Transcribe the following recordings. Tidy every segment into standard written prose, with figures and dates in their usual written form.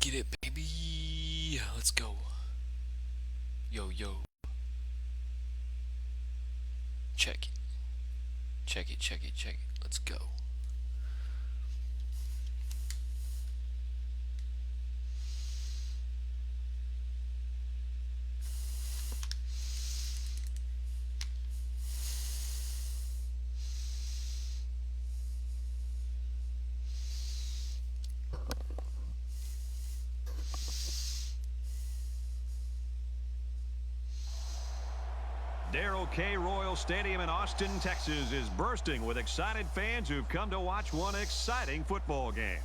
get it, baby. Let's go. Yo, yo. Check it. Check it, check it, check it. Let's go. Darrell K. Royal Stadium in Austin, Texas is bursting with excited fans who've come to watch one exciting football game.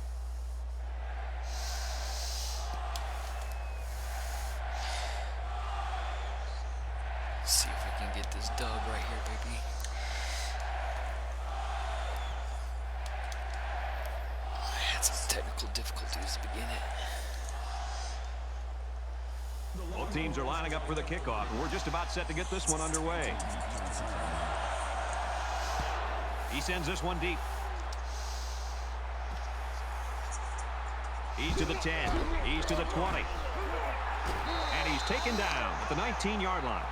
See if we can get this dub right here, baby. I had some technical difficulties to begin it. Both teams are lining up for the kickoff, and we're just about set to get this one underway. He sends this one deep. He's to the 10. He's to the 20. And he's taken down at the 19-yard line.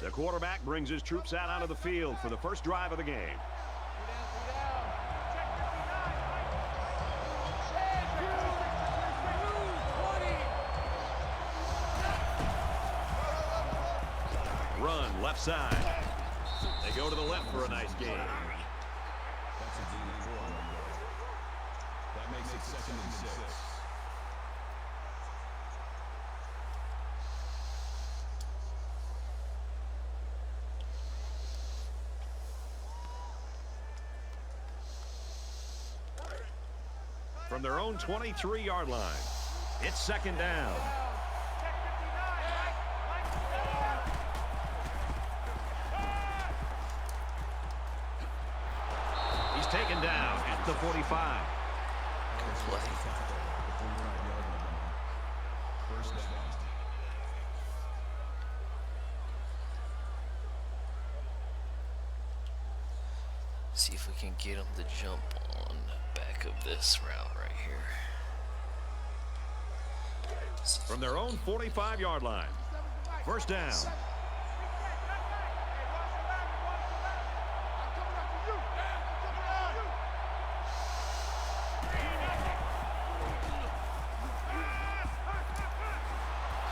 The quarterback brings his troops out onto the field for the first drive of the game. Run left side. They go to the left for a nice gain. That's a gain of 4. That makes it 2nd and 6. From their own 23-yard line, it's 2nd down. He's taken down at the 45. First down. See if we can get him to jump on the back of this route right here. From their own 45-yard line, first down.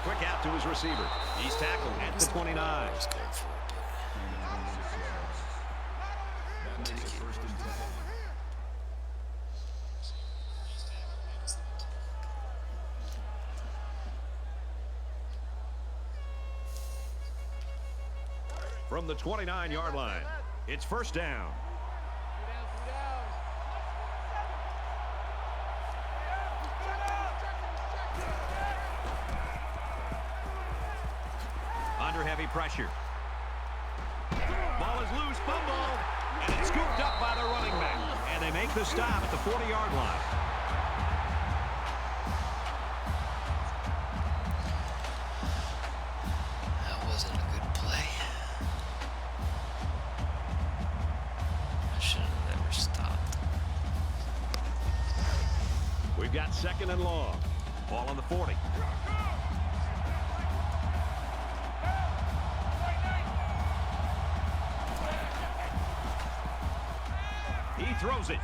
Quick out to his receiver. He's tackled at the 29. Just going for it, That makes it 1st and 10. From the 29-yard line, it's first down. Under heavy pressure. Ball is loose, fumble, and it's scooped up by the running back. And they make the stop at the 40-yard line. That wasn't a good play. I should have never stopped. We've got 2nd and long. Ball on the 40. He throws it.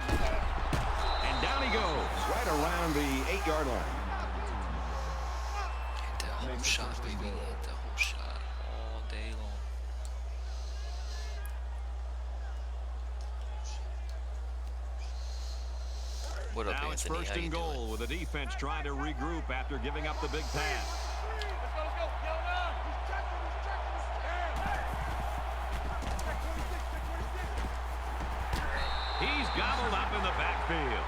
And down he goes, right around the 8-yard line. Hit that whole shot, baby. Hit that whole shot all day long. What up, Now it's Anthony? 1st How you and goal doing? with the defense trying to regroup after giving up the big pass. He's gobbled up in the backfield.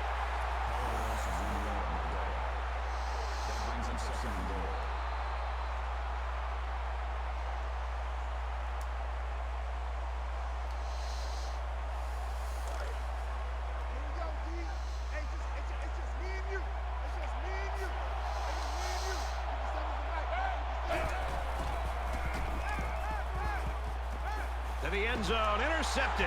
That brings him 2nd and goal. To the end zone. Intercepted.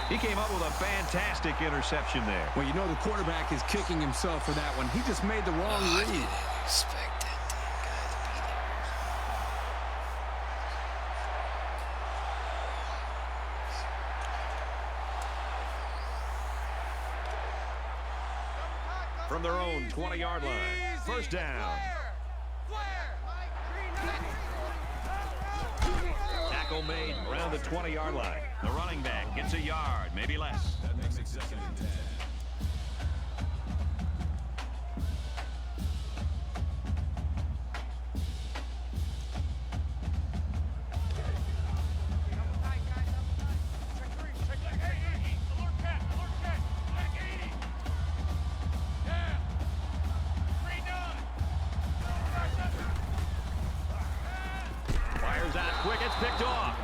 He came up with a fantastic interception there. Well, you know the quarterback is kicking himself for that one. He just made the wrong I read. didn't expect that damn guy to be there. From their own 20-yard line. First down. Tackle made around the 20-yard line. The running back gets a yard, maybe less. That makes it 2nd and 10. Fires out quick. It's picked off.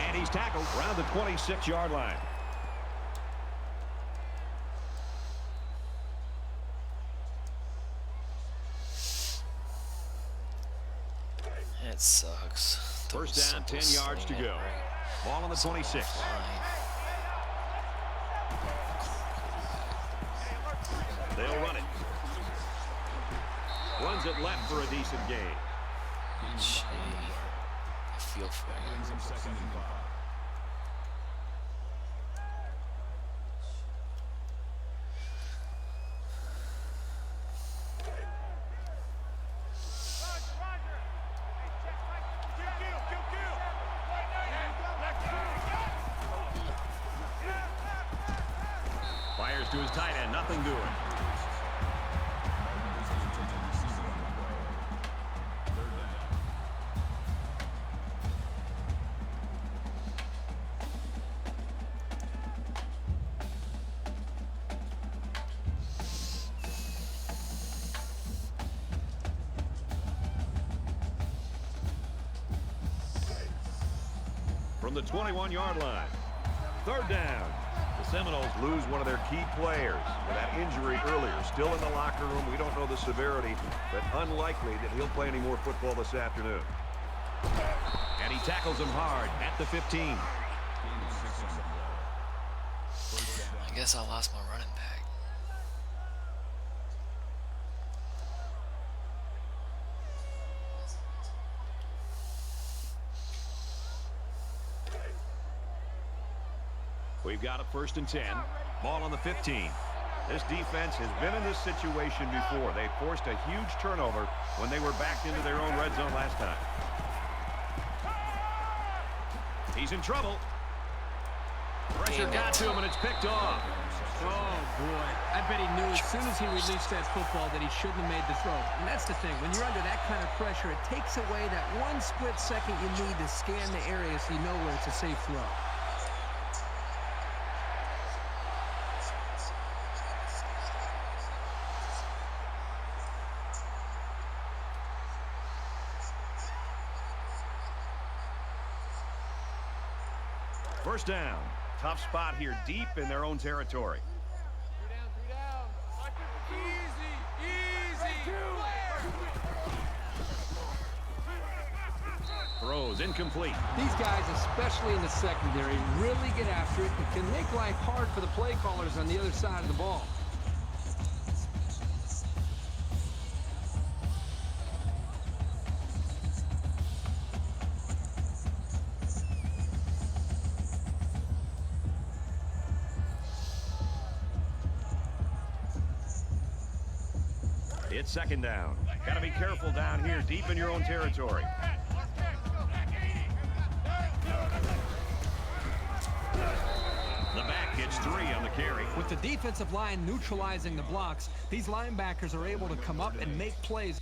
And he's tackled around the 26-yard line. That sucks. First Those down, 10 simple yards to swing it go. right. Ball on the 26. They'll run it. Runs it left for a decent gain. Gee, I feel for Brings you. him 2nd and 5. Fires to his tight end. Nothing doing. From the 21-yard line. Third down. The Seminoles lose one of their key players with that injury earlier. Still in the locker room. We don't know the severity, but unlikely that he'll play any more football this afternoon. And he tackles him hard at the 15. I guess I lost my running back. We've got a 1st and 10. Ball on the 15. This defense has been in this situation before. They forced a huge turnover when they were backed into their own red zone last time. He's in trouble. Pressure got to him, and it's picked off. Oh, boy. I bet he knew as soon as he released that football that he shouldn't have made the throw. And that's the thing. When you're under that kind of pressure, it takes away that one split second you need to scan the area so you know where it's a safe throw. First down. Tough spot here deep in their own territory. Throws incomplete. These guys, especially in the secondary, really get after it and can make life hard for the play callers on the other side of the ball. It's 2nd down. Got to be careful down here, deep in your own territory. The back gets 3 on the carry. With the defensive line neutralizing the blocks, these linebackers are able to come up and make plays.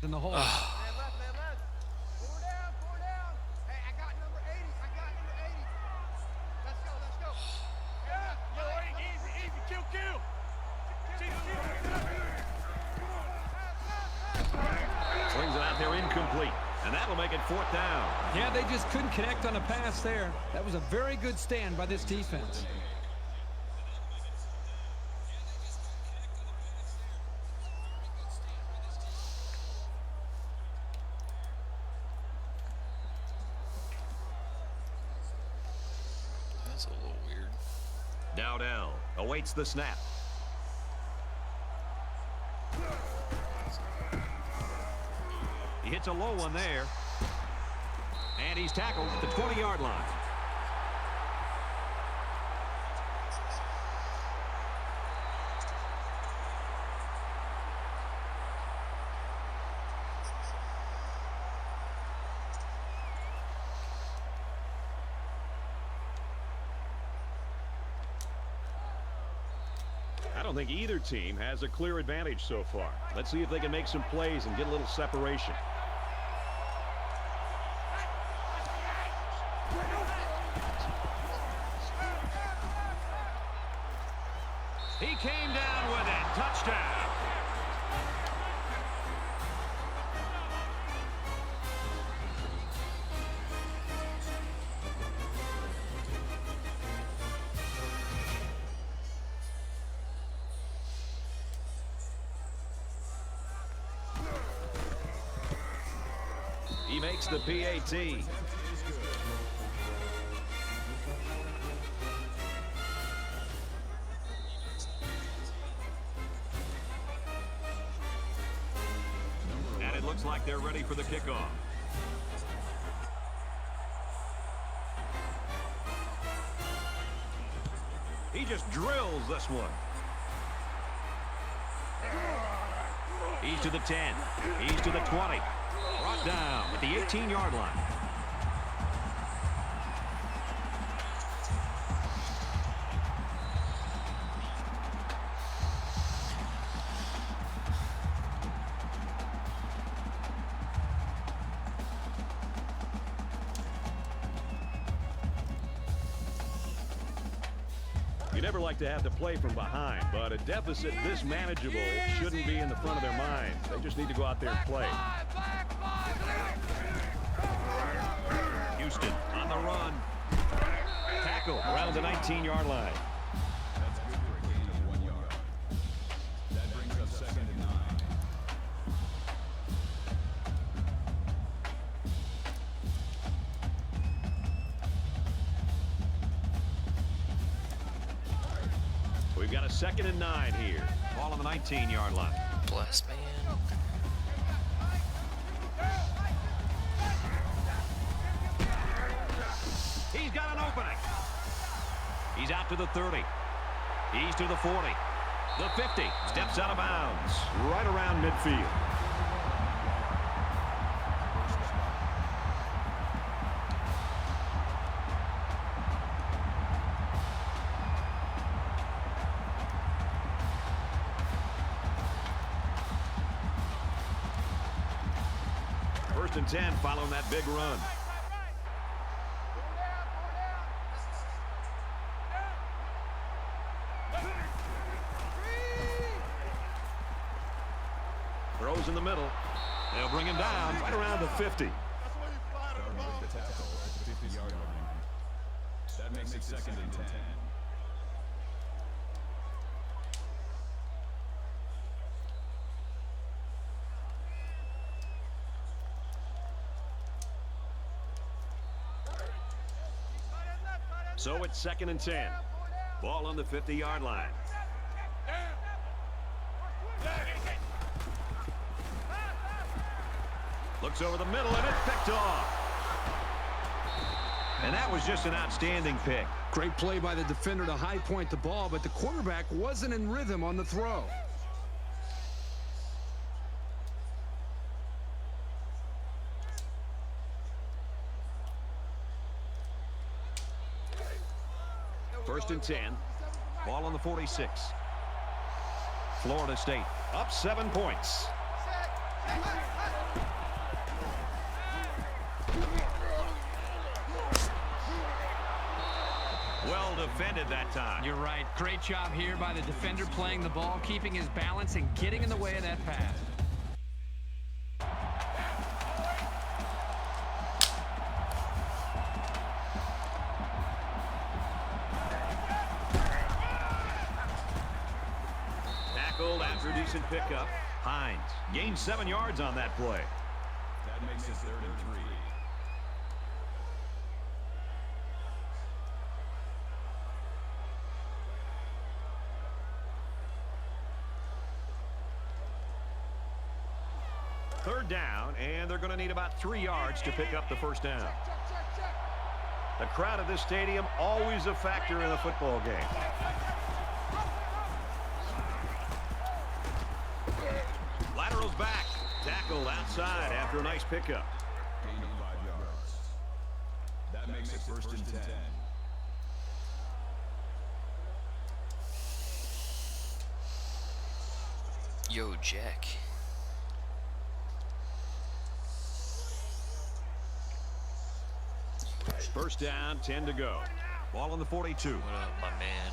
In the hole. Man left. Four down. Hey, I got number 80. Let's go. Easy. Kill. Slings it out there incomplete. And that'll make it 4th down. Yeah, they just couldn't connect on a pass there. That was a very good stand by this defense. That's a little weird. Dowdell awaits the snap. He hits a low one there. And he's tackled at the 20-yard line. I don't think either team has a clear advantage so far. Let's see if they can make some plays and get a little separation. He came down with it. Touchdown. He makes the PAT. And it looks like they're ready for the kickoff. He just drills this one. He's to the 10. He's to the 20. Brought down at the 18-yard line. You never like to have to play from behind, but a deficit this manageable shouldn't be in the front of their minds. They just need to go out there and play. Houston on the run. Tackle around the 19-yard line. That's good for a gain of 1 yard. That brings up 2nd and 9. We've got a 2nd and 9 here. Ball on the 19-yard line. Blast man. He's got an opening. He's out to the 30. He's to the 40. The 50. Steps out of bounds. Right around midfield. First and 10 following that big run. Throws in the middle. They'll bring him down right around the 50. Starting with the tackle at the 50-yard line. That makes it 2nd and 10. So it's 2nd and 10. Ball on the 50-yard line. Looks over the middle and it's picked off. And that was just an outstanding pick. Great play by the defender to high point the ball, but the quarterback wasn't in rhythm on the throw. First and 10. Ball on the 46. Florida State up 7 points. Well defended that time. You're right. Great job here by the defender playing the ball, keeping his balance and getting in the way of that pass. Another decent pickup. Hines gained 7 yards on that play. That makes it 3rd and 3. Third down, and they're going to need about 3 yards to pick up the first down. The crowd at this stadium, always a factor in a football game. Laterals back. Tackled outside after a nice pickup. Gain of 5 yards. That makes it 1st and 10. Yo, Jack. First down, 10 to go. Ball on the 42. What up, my man?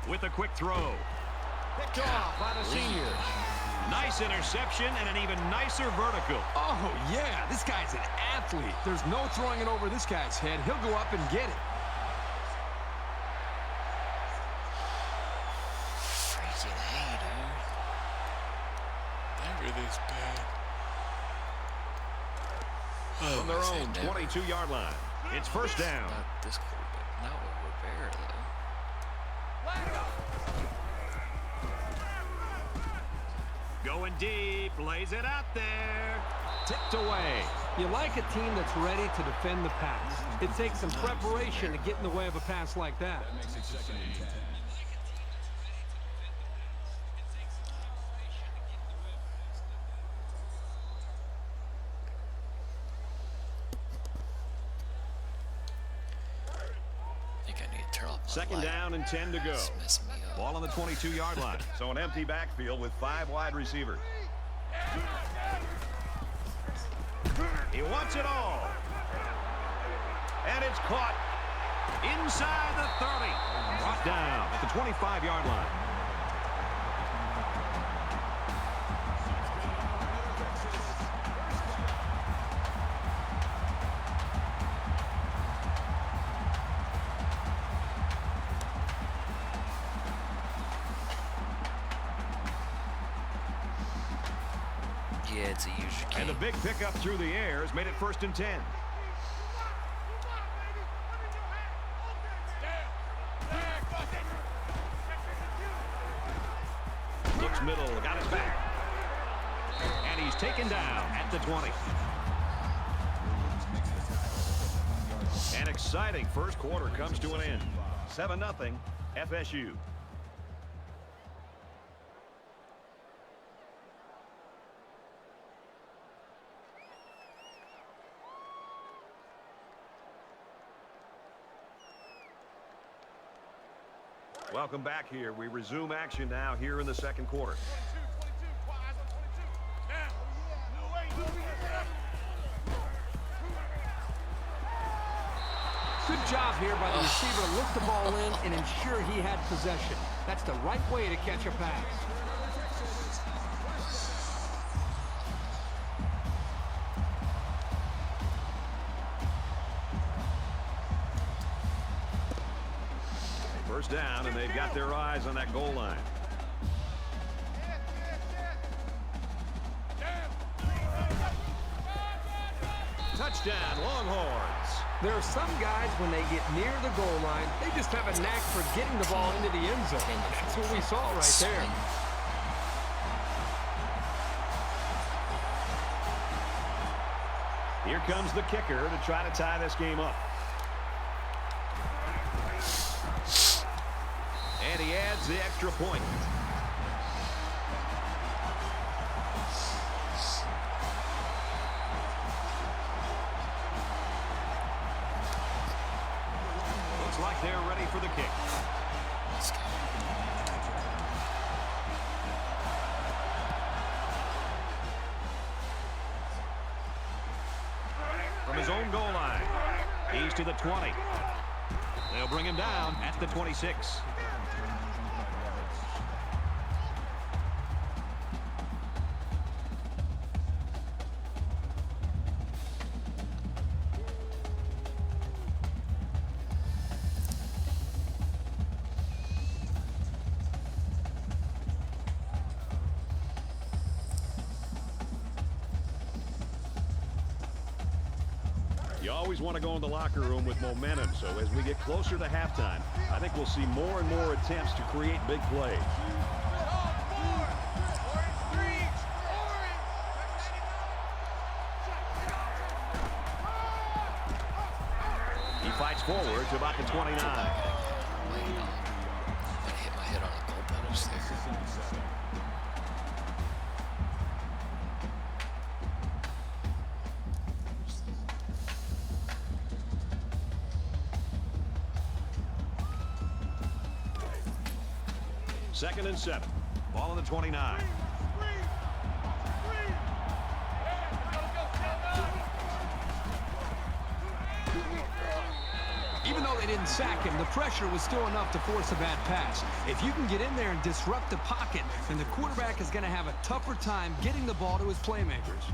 With a quick throw. Picked off by the senior. Nice interception and an even nicer vertical. Oh, yeah, this guy's an athlete. There's no throwing it over this guy's head. He'll go up and get it. Freaking hey, dude. Never this bad. Oh, From their I said own never. 22-yard line. It's first down. Not this quarterback. Not with Rivera, though. Going deep, lays it out there. Tipped away. You like a team that's ready to defend the pass. It takes some preparation to get in the way of a pass like that. That makes it 2nd and 10. I think I need to turn off my Second light. down and 10 to go. It's messing me up. Ball on the 22-yard line. So an empty backfield with 5 wide receivers. He wants it all. And it's caught inside the 30. Brought down at the 25-yard line. Yeah, it's a huge game. And the big pickup through the air has made it 1st and 10. Looks middle, got his back. And he's taken down at the 20. An exciting first quarter comes to an end. 7-0 FSU. Welcome back here. We resume action now here in the second quarter. Good job here by the receiver to look the ball in and ensure he had possession. That's the right way to catch a pass. First down, and they've got their eyes on that goal line. Touchdown, Longhorns. There are some guys, when they get near the goal line, they just have a knack for getting the ball into the end zone. That's what we saw right there. Here comes the kicker to try to tie this game up. And he adds the extra point. Looks like they're ready for the kick. Let's go. From his own goal line, he's to the 20. They'll bring him down at the 26. You always want to go in the locker room with momentum, so as we get closer to halftime, I think we'll see more and more attempts to create big plays. He fights forward to about the 29. I hit my head on a goalpost there. Second and 7. Ball on the 29. Even though they didn't sack him, the pressure was still enough to force a bad pass. If you can get in there and disrupt the pocket, then the quarterback is going to have a tougher time getting the ball to his playmakers.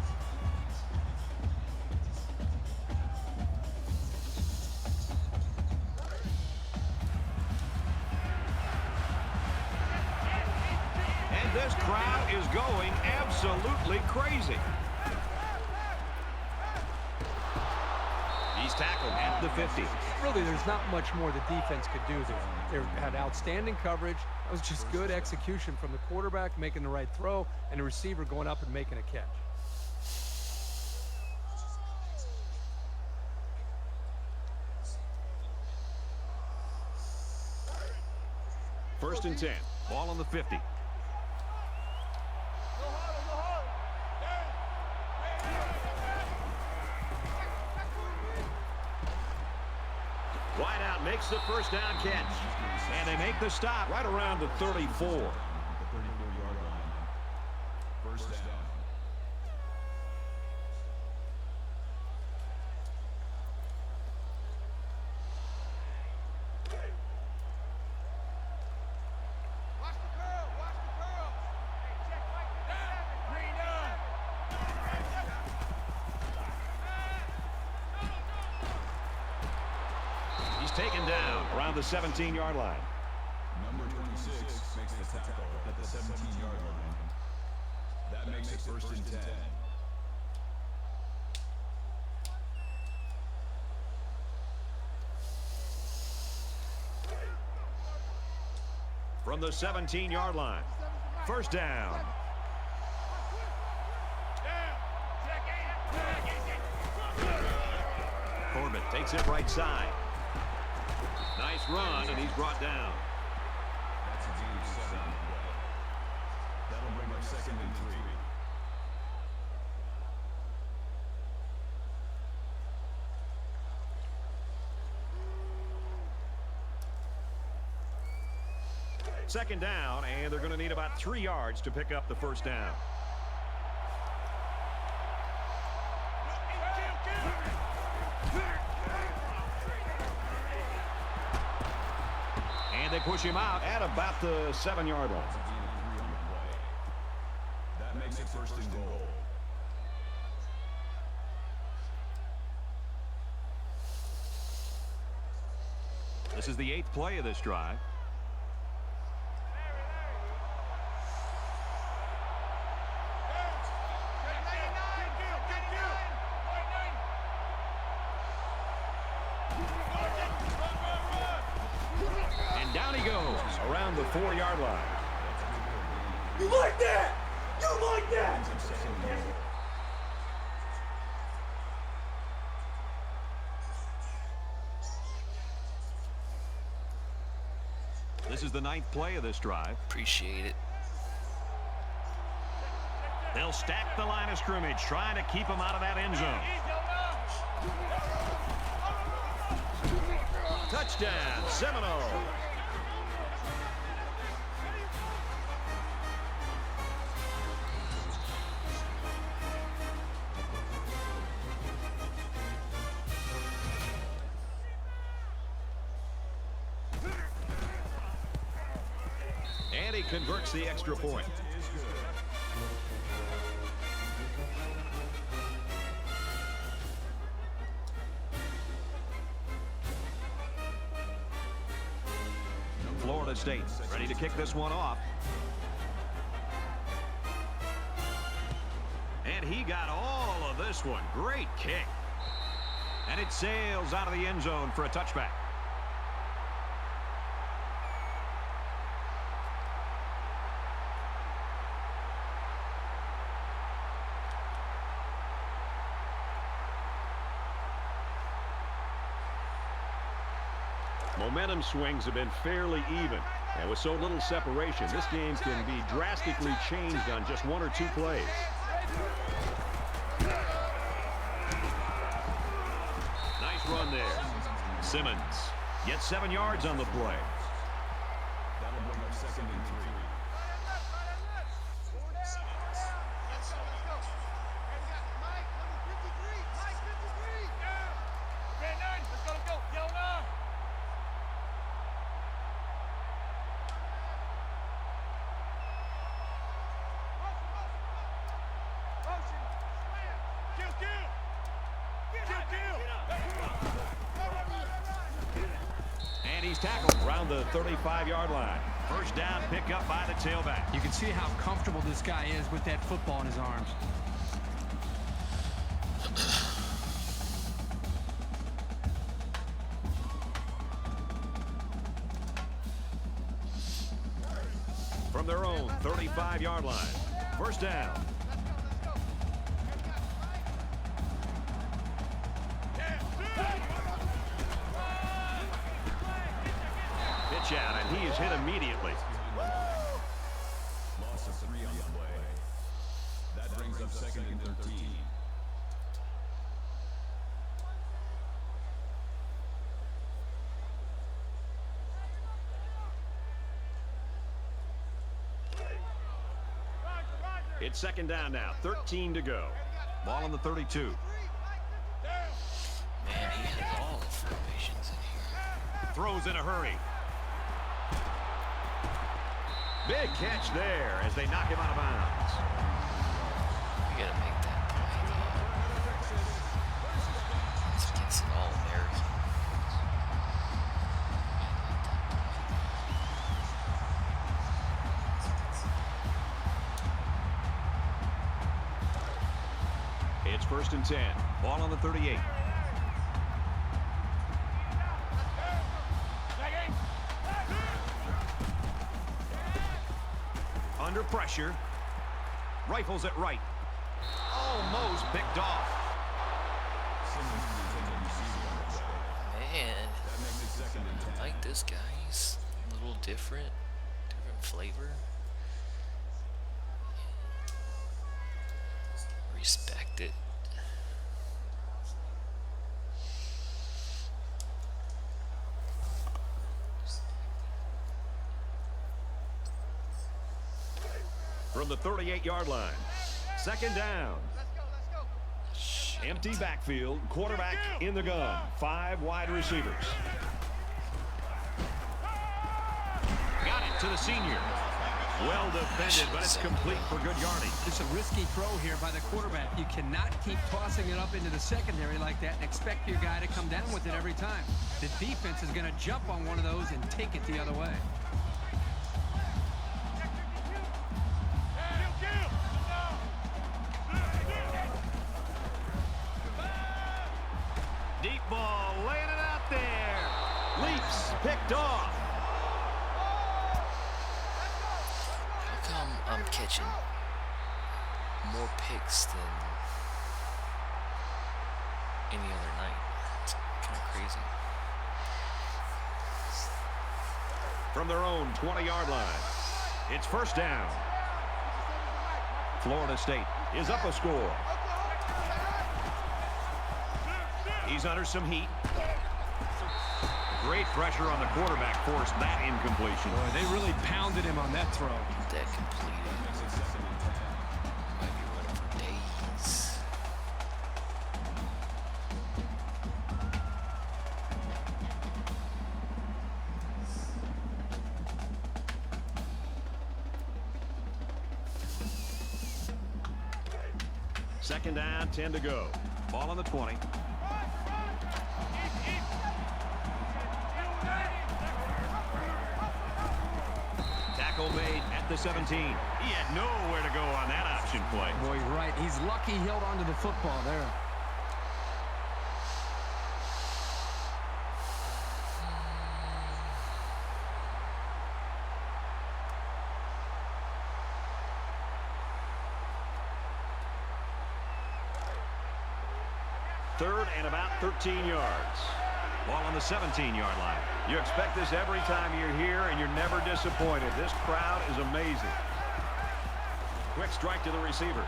And this crowd is going absolutely crazy. He's tackled at the 50. Really, there's not much more the defense could do there. They had outstanding coverage. That was just good execution from the quarterback making the right throw and the receiver going up and making a catch. First and 10. Ball on the 50. Wideout makes the first down catch. And they make the stop right around the 34. The 34-yard line. First down. Watch the curl. Watch the curl. Hey, check right there. Green down. He's taken down around the 17-yard line. Number 26 makes the tackle at the 17-yard line. That makes it first and 10. From the 17-yard line. First down. Corbett takes it right side. Nice run, and he's brought down. That's a gain of 7 on the play. That'll bring up second and 3. Second down, and they're going to need about 3 yards to pick up the first down. And they push him out at about the 7-yard line. That's a gain of 3 on the play. That makes it first and goal. This is the 8th play of this drive. And down he goes around the 4-yard line. You like that? You like that? This is the 9th play of this drive. Appreciate it. They'll stack the line of scrimmage, trying to keep him out of that end zone. Touchdown, Seminoles. And he converts the extra point. Florida State ready to kick this one off. And he got all of this one. Great kick. And it sails out of the end zone for a touchback. Momentum swings have been fairly even. And with so little separation, this game can be drastically changed on just one or two plays. Nice run there. Simmons gets 7 yards on the play. That'll bring up 2nd and 3. And he's tackled around the 35-yard line. First down pickup by the tailback. You can see how comfortable this guy is with that football in his arms. From their own 35-yard line. First down. Pitch out, and he is hit immediately. Loss of 3 on the play. That brings up 2nd and 13. It's 2nd down now, 13 to go. Ball on the 32. Man, he has all the formations in here. Throws in a hurry. Big catch there as they knock him out of bounds. You gotta make that play, though. It's against an All-American. It's 1st and 10. Ball on the 38. Under pressure. Rifles it right. Almost picked off. Man, That makes it 2nd and 10. I like this guy. He's a little different flavor. Respect it. From the 38-yard line. 2nd down. Empty backfield. Quarterback in the gun. 5 wide receivers. Got it to the senior. Well defended, but it's complete for good yardage. It's a risky throw here by the quarterback. You cannot keep tossing it up into the secondary like that and expect your guy to come down with it every time. The defense is going to jump on one of those and take it the other way. Deep ball, laying it out there. Leaps, picked off. How come I'm catching more picks than any other night? It's kind of crazy. From their own 20-yard line. It's 1st down. Florida State is up a score. He's under some heat. Great pressure on the quarterback forced that incompletion. Boy, they really pounded him on that throw. That completed. Might be running for days. Second down, 10 to go. Ball on the 20. Tackle made at the 17. He had nowhere to go on that option play. Boy, you're right. He's lucky he held onto the football there. 3rd and about 13 yards. Ball on the 17-yard line. You expect this every time you're here, and you're never disappointed. This crowd is amazing. Quick strike to the receiver.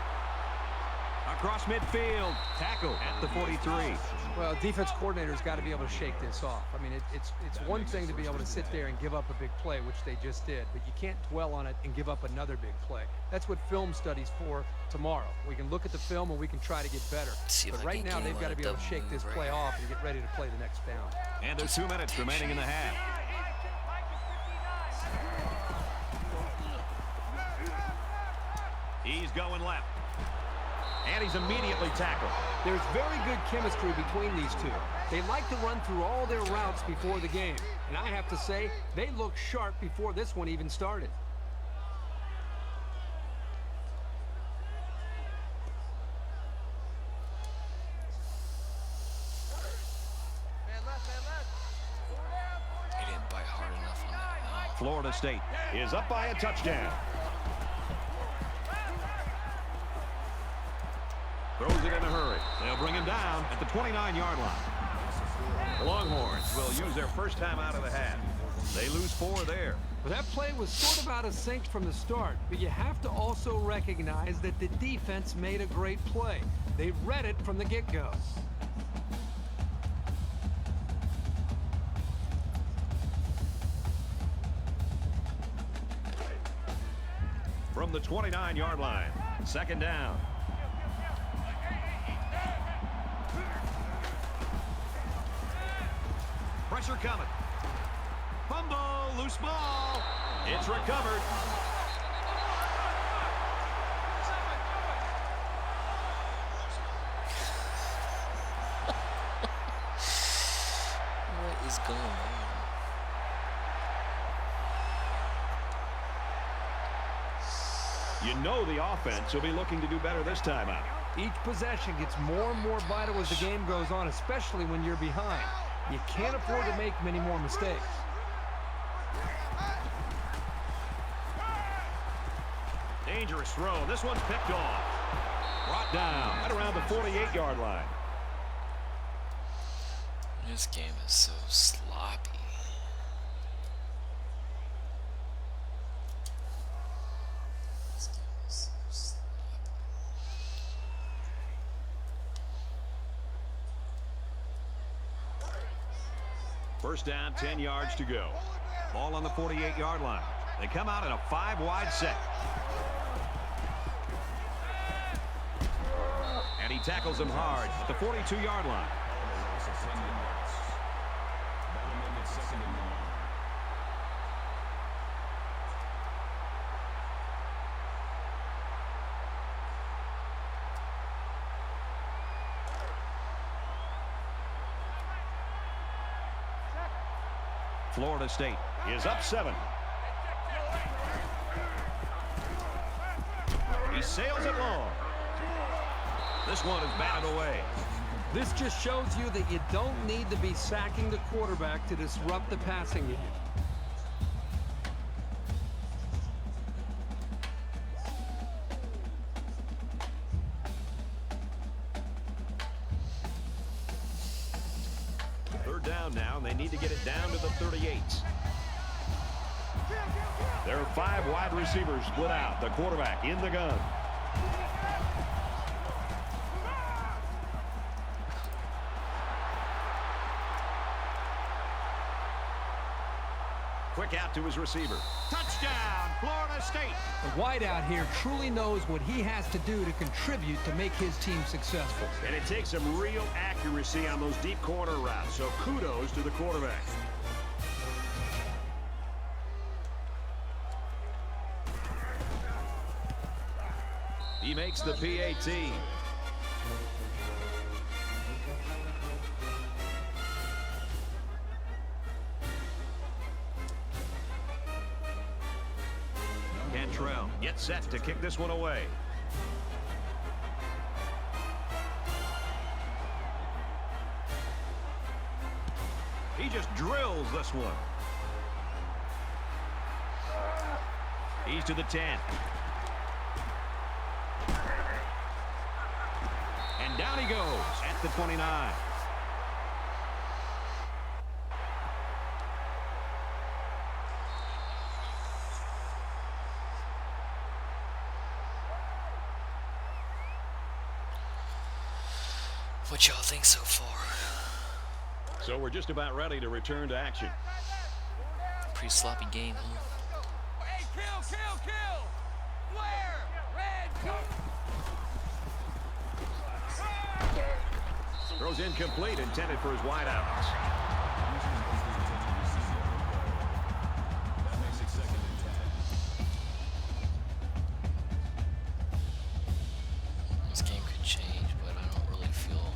Across midfield. Tackle at the 43. Well, defense coordinator's got to be able to shake this off. I mean, it's one thing to be able to sit there and give up a big play, which they just did, but you can't dwell on it and give up another big play. That's what film study's for tomorrow. We can look at the film and we can try to get better. But right now, they've got to be able to shake this play off and get ready to play the next down. And there's 2 minutes remaining in the half. He's going left. And he's immediately tackled. There's very good chemistry between these two. They like to run through all their routes before the game. And I have to say, they looked sharp before this one even started. He didn't bite hard enough on that. No. Florida State is up by a touchdown. Throws it in a hurry. They'll bring him down at the 29-yard line. The Longhorns will use their first time out of the half. They lose 4 there. Well, that play was sort of out of sync from the start, but you have to also recognize that the defense made a great play. They read it from the get-go. From the 29-yard line, 2nd down. Pressure coming. Fumble, loose ball. It's recovered. What is going on? You know the offense will be looking to do better this time out. Each possession gets more and more vital as the game goes on, especially when you're behind. You can't afford to make many more mistakes. Dangerous throw. This one's picked off. Brought down at around the 48-yard line. This game is so sloppy. This game is so sloppy. First down, 10 yards to go. Ball on the 48-yard line. They come out in a 5-wide set. And he tackles him hard at the 42-yard line. That'll make it 2nd and 1. Florida State is up 7. He sails it long. This one is batted away. This just shows you that you don't need to be sacking the quarterback to disrupt the passing game. Third down now, and they need to get it down to the 38. There are 5 wide receivers split out. The quarterback in the gun. Quick out to his receiver. Touchdown, Florida State. The wideout here truly knows what he has to do to contribute to make his team successful. And it takes some real accuracy on those deep corner routes, so kudos to the quarterback. He makes the PAT. Cantrell gets set to kick this one away. He just drills this one. He's to the 10. And Down he goes at the 29. What y'all think so far? So we're just about ready to return to action. Pretty sloppy game, huh? Hey, kill! Flare! Red, go! Throws incomplete, intended for his wideouts. That makes it 2nd and 10. This game could change, but I don't really feel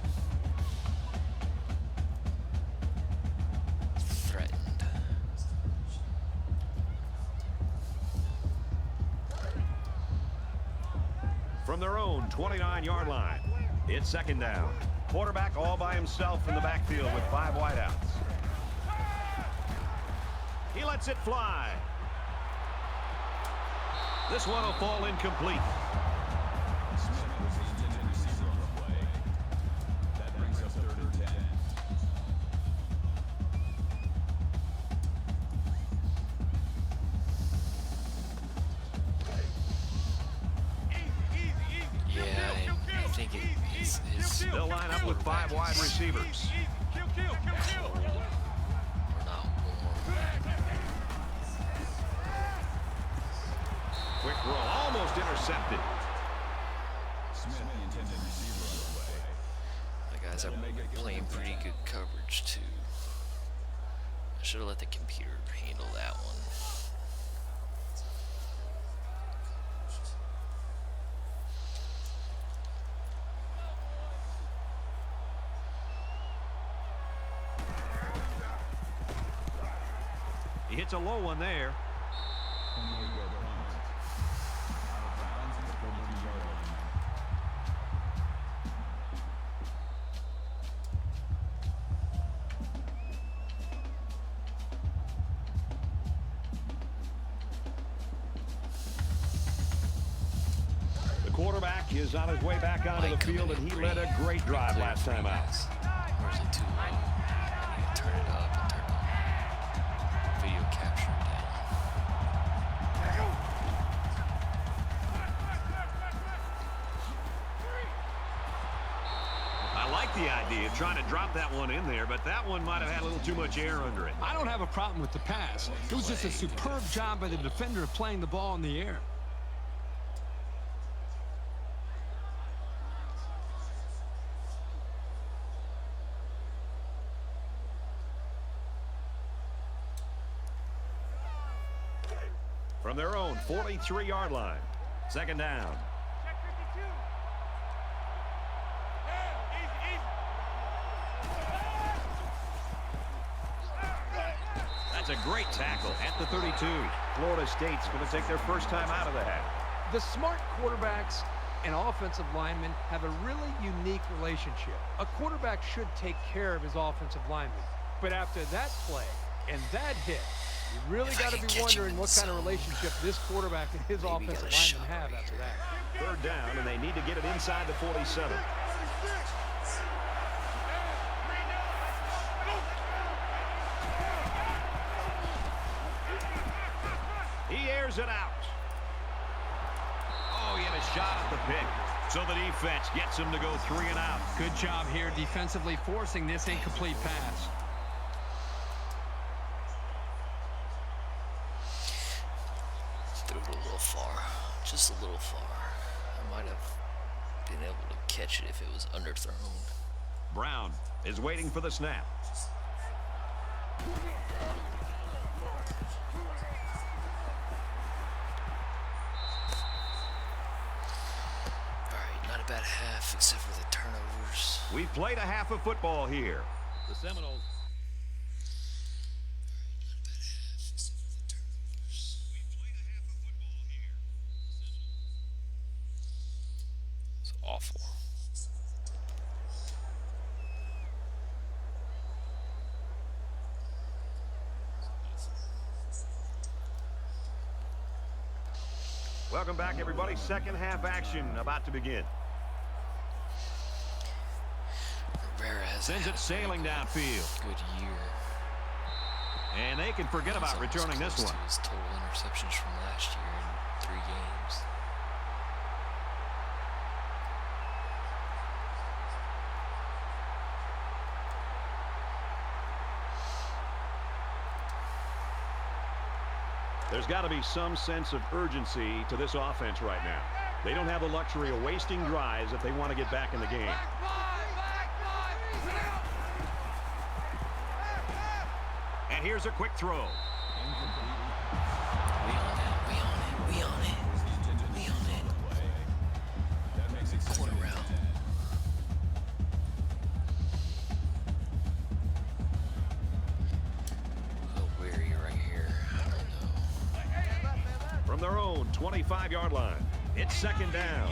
threatened. From their own 29-yard line, it's 2nd down. Quarterback all by himself in the backfield with 5 wideouts. He lets it fly. This one will fall incomplete. Smith was the intended receiver on the play. That brings up 3rd and 10. Yeah, I think his They'll line up with 5 wide receivers. cold or not warm. Quick roll, almost intercepted. Smith, the intended receiver on the play. My guys are playing pretty good coverage too. I should have let the computer handle that one. He hits a low one there. 28-yard punt. Out of bounds at the 42-yard line. The quarterback is on his way back onto the Mike field, coming and he in led a green. great drive Clear last for time you out. guys. Or is it too low? I need to turn it up and turn the video capture down. I like the idea of trying to drop that one in there, but that one might have had a little too much air under it. I don't have a problem with the pass. It was just a superb job by the defender of playing the ball in the air. From their own 43-yard line, 2nd down. Check 52. That's a great tackle at the 32. Florida State's going to take their first time out of the half. The smart quarterbacks and offensive linemen have a really unique relationship. A quarterback should take care of his offensive lineman. But after that play and that hit, you really If I got to can be catch him wondering in what the kind of zone. relationship this quarterback and his Maybe offensive got a shot lineman have right after here. that. 3rd down, and they need to get it inside the 47. He airs it out. Oh, he had a shot at the pick. So the defense gets him to go 3 and out. Good job here defensively forcing this incomplete pass. Threw it a little far. Just a little far. I might have been able to catch it if it was underthrown. Brown is waiting for the snap. Alright, not a bad half except for the turnovers. We've played a half of football here. The Seminoles. It's awful. Welcome back, everybody. Second half action about to begin. Rivera has Sends it sailing downfield. good year. And they can forget He's about almost returning this close one. to his total interceptions from last year in 3 games. There's got to be some sense of urgency to this offense right now. They don't have the luxury of wasting drives if they want to get back in the game. And here's a quick throw. We on it. We on it. We on it. We on it. That makes it Corner route. A little weary right here. I don't know. From their own 25-yard line. It's second down.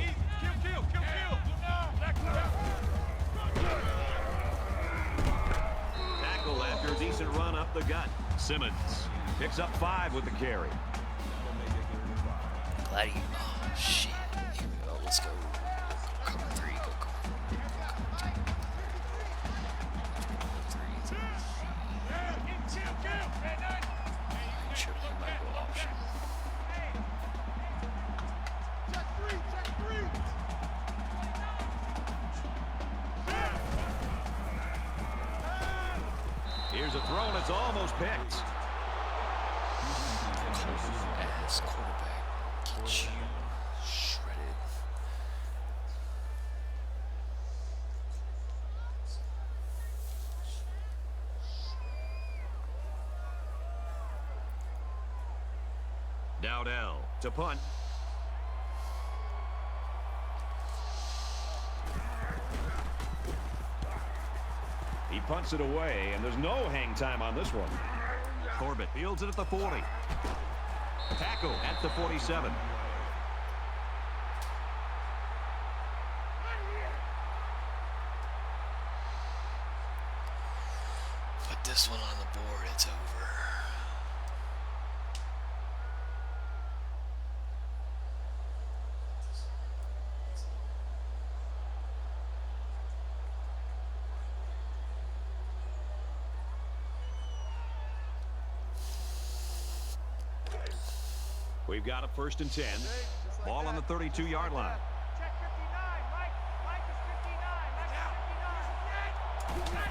Tackle after a decent run up the gut. Simmons picks up 5 with the carry. Glad you. Oh, shit. Here we go. Let's go. Cover 3. Go cover 3. Sure, he might go option. Here's a throw, and it's almost picked. As quarterback, get you shredded. Dowdell to punt. He punts it away, and there's no hang time on this one. Corbett fields it at the 40. Tackle at the 47. Put this one on the board, it's over. We've got a 1st and 10. Ball on the 32-yard line. Check 59, Mike. Mike is 59. Mike is 59.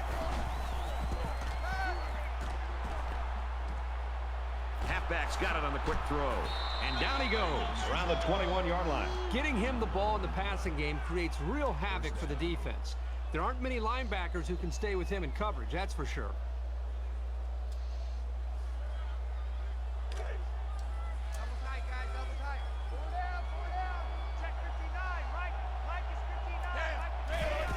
Halfback's got it on the quick throw. And down he goes around the 21-yard line. Getting him the ball in the passing game creates real havoc for the defense. There aren't many linebackers who can stay with him in coverage, that's for sure. Double tight, guys. Double tight. 4 down. 4 down. Check 59, Mike. Mike is 59. Mike is 59.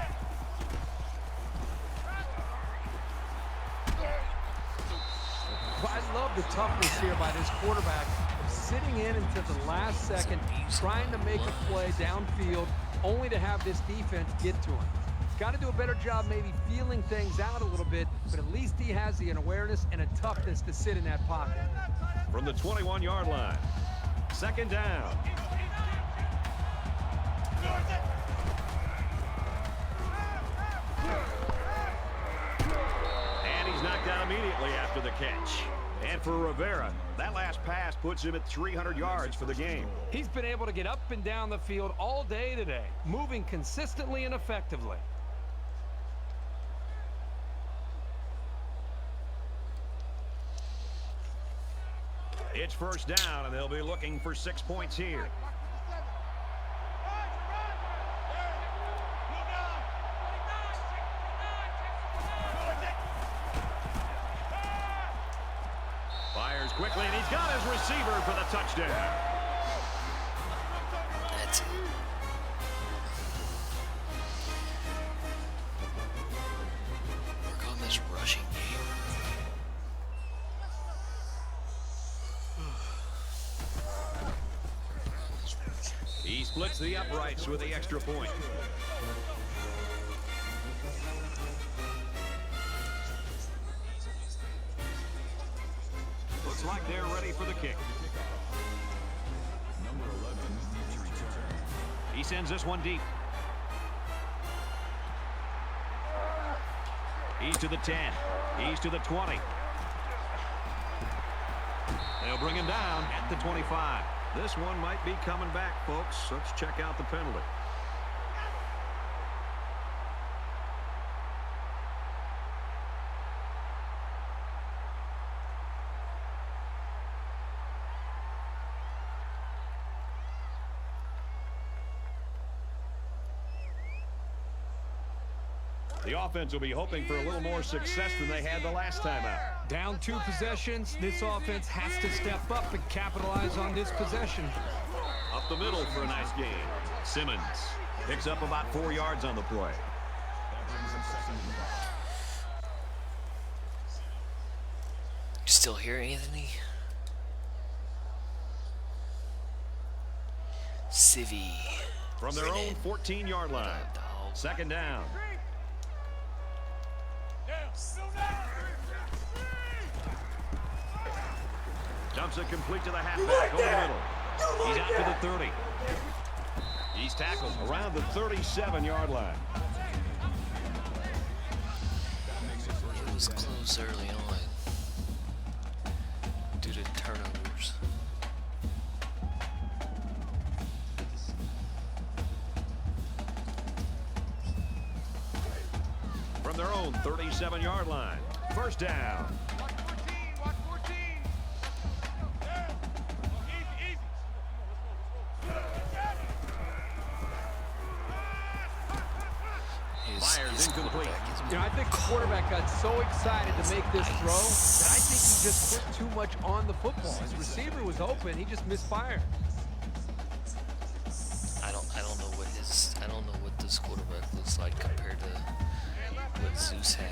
I love the toughness here by this quarterback, sitting in until the last second, trying to make a play downfield, only to have this defense get to him. He's got to do a better job maybe feeling things out a little bit, but at least he has the awareness and a toughness to sit in that pocket. From the 21-yard line. Second down. And he's knocked out immediately after the catch. And for Rivera, that last pass puts him at 300 yards for the game. He's been able to get up and down the field all day today, moving consistently and effectively. It's first down, and they'll be looking for 6 points here. Fires quickly, and he's got his receiver for the touchdown. That's it. Work on this rushing game. He splits the uprights with the extra point. Looks like they're ready for the kick. Number 11 needs to return. He sends this one deep. He's to the 10. He's to the 20. They'll bring him down at the 25. This one might be coming back, folks. Let's check out the penalty. The offense will be hoping for a little more success than they had the last time out. Down 2 possessions, this offense has to step up and capitalize on this possession. Up the middle for a nice gain. Simmons picks up about 4 yards on the play. You still here, Anthony? Civvy. From their own 14-yard line. Second down. Dumps it complete to the halfback over the middle. He's out to the 30. He's tackled around the 37-yard line. It was close early on due to turnovers. From their own 37-yard line. First down. Watch 14, watch 14. Easy. Fires incomplete. You know, I think the quarterback got so excited to make this throw that I think he just put too much on the football. His receiver was open, he just misfired. I don't know what this quarterback looks like compared to what Zeus had.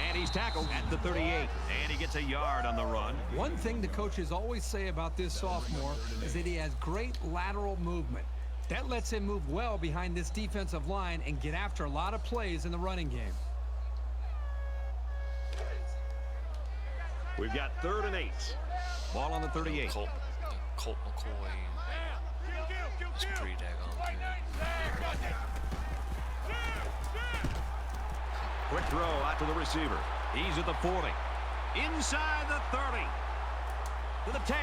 And he's tackled at the 38. And he gets a yard on the run. One thing the coaches always say about this sophomore is that he has great lateral movement. That lets him move well behind this defensive line and get after a lot of plays in the running game. We've got 3rd and 8. Ball on the 38. Colt McCoy was pretty daggone good. Quick throw out to the receiver. He's at the 40. Inside the 30. To the 10.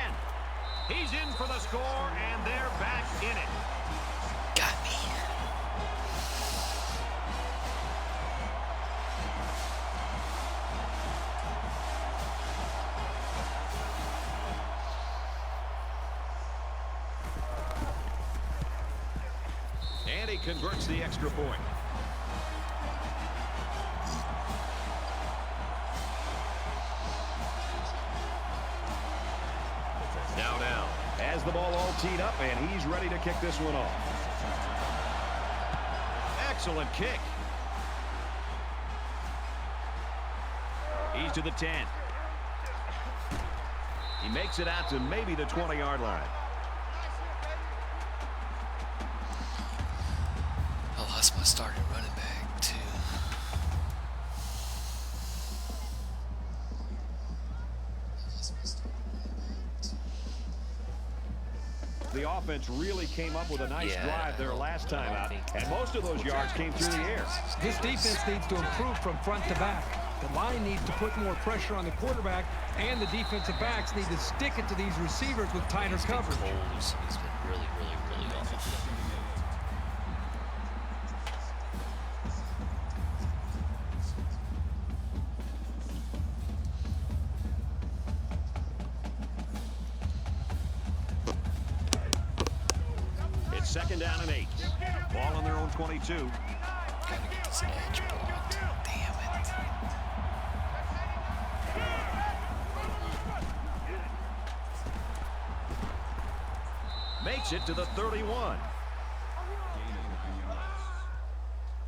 He's in for the score, and they're back in it. Got me. And he converts the extra point. Now down. Has the ball all teed up, and he's ready to kick this one off. Excellent kick. He's to the 10. He makes it out to maybe the 20-yard line. I lost my starting running back, too. The offense really came up with a nice Yeah, drive there last time out, and most of those yards came through the air. This defense needs to improve from front to back. The line needs to put more pressure on the quarterback, and the defensive backs need to stick it to these receivers with tighter coverage. Cole's has been really off. It's second down and 8. Ball on their own 22. Gotta get this edge blocked. Damn it. Makes it to the 31.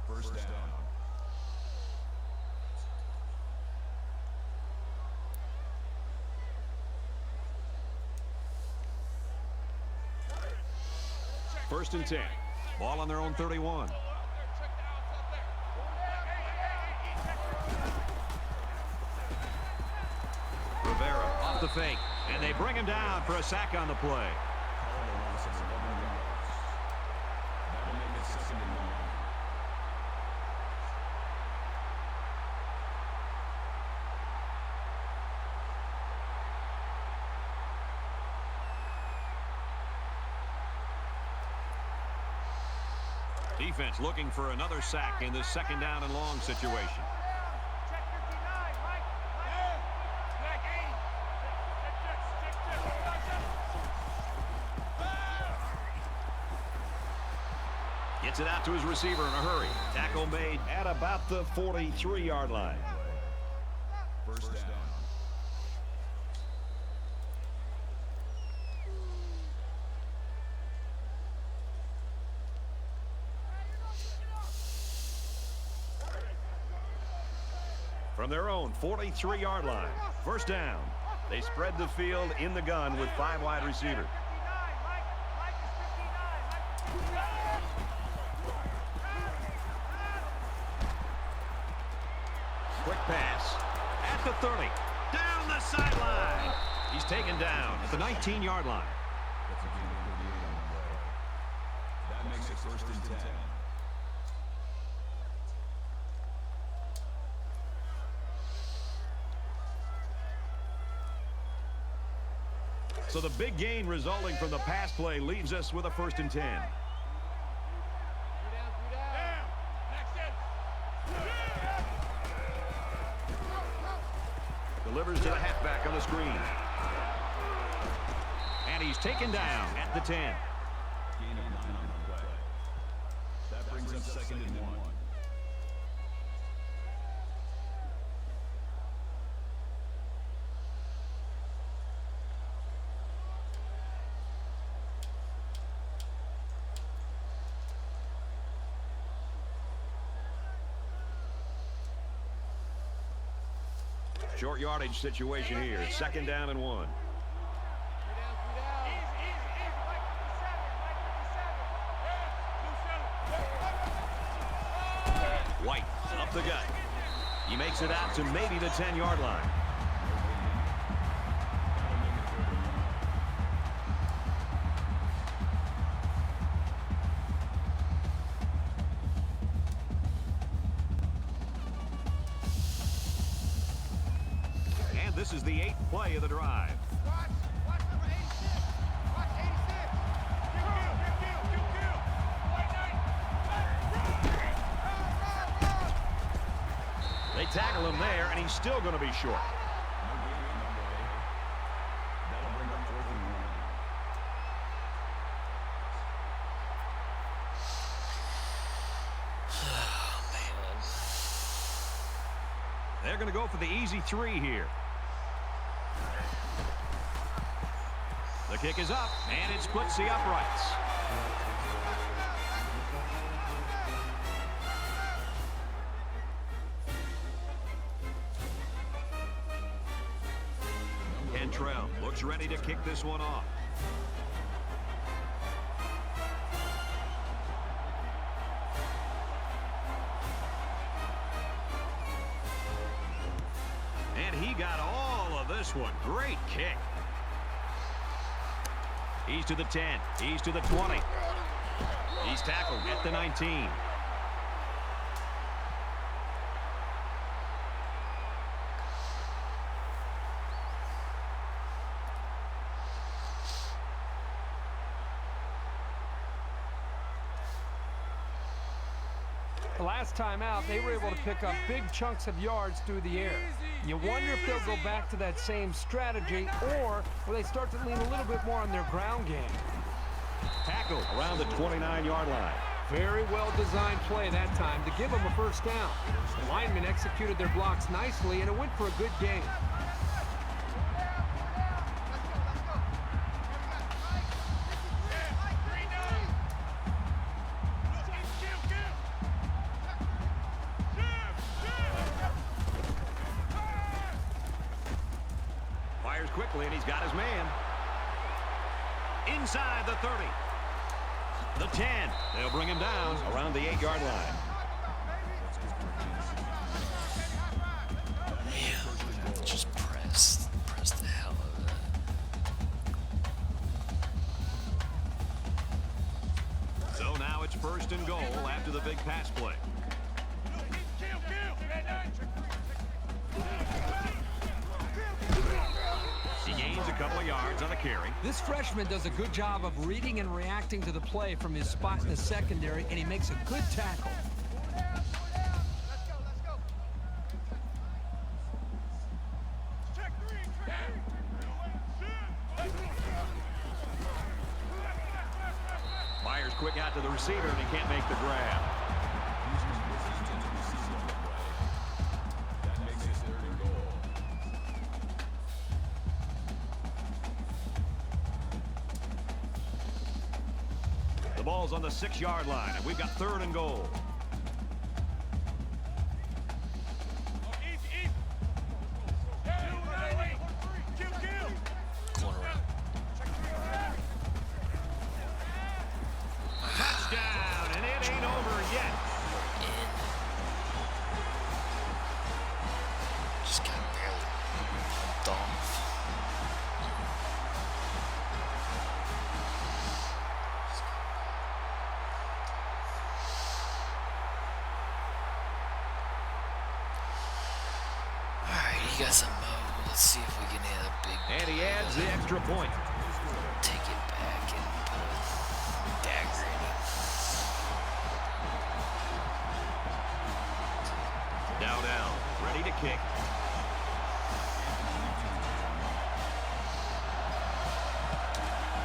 First down. First and 10. Ball on their own 31. Rivera off the fake, and they bring him down for a sack on the play. Defense looking for another sack in this second down and long situation. Check 59, Mike. Check 8. Gets it out to his receiver in a hurry. Tackle made at about the 43-yard line. First down. From their own 43-yard line. First down. They spread the field in the gun with 5 wide receivers. 59, Mike. Mike is 59. Quick pass at the 30. Down the sideline. He's taken down at the 19-yard line. That's a gain of 38 on the play. That makes it first and 10. So the big gain resulting from the pass play leaves us with a first and 10. Delivers to the halfback on the screen. And he's taken down at the 10. Gain of 9 on the play. That brings up second and 1. Short yardage situation here. Second down and 1. White up the gut. He makes it out to maybe the 10-yard line. And this is the 8th play of the drive. Watch number 86. Watch 86. They tackle him there, and he's still going to be short. No gain on the play. That'll bring up 4th and 1. They're going to go for the easy 3 here. The kick is up, and it splits the uprights. Cantrell looks ready to kick this one off. And he got all of this one. Great kick. He's to the 10. He's to the 20. He's tackled at the 19. The last time out, they were able to pick up big chunks of yards through the air. You wonder if they'll go back to that same strategy, or will they start to lean a little bit more on their ground game? Tackled around the 29-yard line. Very well designed play that time to give them a first down. The linemen executed their blocks nicely, and it went for a good gain. Fires quickly, and he's got his man. Inside the 30. The 10. They'll bring him down around the 8-yard line. Yeah, just press the hell out of that. So now it's first and goal after the big pass play. He gains a couple of yards on the carry. This freshman does a good job of reading and reacting to the play from his spot in the secondary, and he makes a good tackle. Myers quick out to the receiver, and he can't make the grab. That makes it 3rd and goal. The ball's on the 6-yard line, and we've got 3rd and goal. Corner out. Touchdown, and it ain't over yet. In. Just got barely bumped off. Alright, you got some mo. Let's see if we can hit a big And he adds the extra point. take it back and put a dagger in it. Dowdell, ready to kick.